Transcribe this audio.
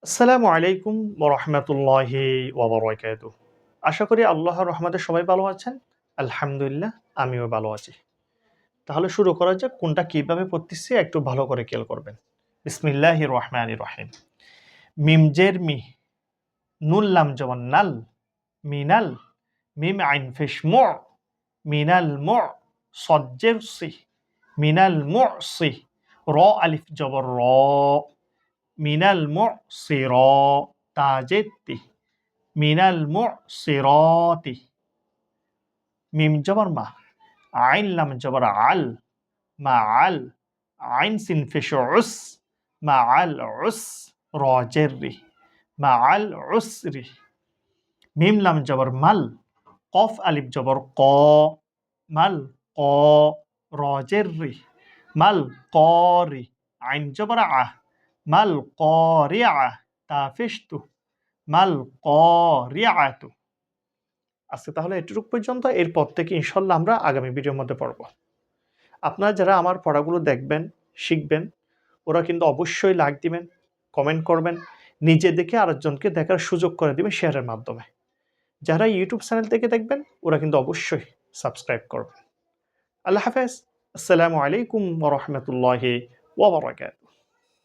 আসসালামু আলাইকুম ওয়া রাহমাতুল্লাহি ওয়া বারাকাতুহু। আশা করি আল্লাহর রহমতে সবাই ভালো আছেন। আলহামদুলিল্লাহ আমিও ভালো আছি। তাহলে শুরু করা যাক কোনটা কিভাবে পড়তেছি একটু ভালো করে খেয়াল করবেন। বিসমিল্লাহির রহমানির রহিম। মিম জের মি, নুন লাম জবর নাল, মিনাল, মিম আইন পেশ মু, মিনাল মু, সদ জের সি, মিনাল মুসি, র আলিফ জবর র, মিনাল মুসিরা, তা জের তি, মিনাল মুসিরাতি, মিম জবর মা, আইন লাম জবর আল, মা আল, আইন সিন পেশ উস, মা আল উস, র জের রি, মা আল উসরি, মিম লাম জবর মাল, কফ আলিফ জবর ক, মাল ক, র জের রি, মাল করি, আইন জবর আ, মাল করিআ, তা পেশ তু, মাল করিআতু। আজকে তাহলে এটুকু পর্যন্ত। এরপর থেকে ইনশাল্লাহ আমরা আগামী ভিডিওর মধ্যে পড়ব। আপনারা যারা আমার পড়াগুলো দেখবেন, শিখবেন, ওরা কিন্তু অবশ্যই লাইক দিবেন, কমেন্ট করবেন, নিজে দেখে আরেকজনকে দেখার সুযোগ করে দিবেন শেয়ারের মাধ্যমে। যারা ইউটিউব চ্যানেল থেকে দেখবেন ওরা কিন্তু অবশ্যই সাবস্ক্রাইব করবেন। আল্লাহ হাফেজ। আসসালামু আলাইকুম ওয়া রাহমাতুল্লাহি ওয়া বারাকাতুহু।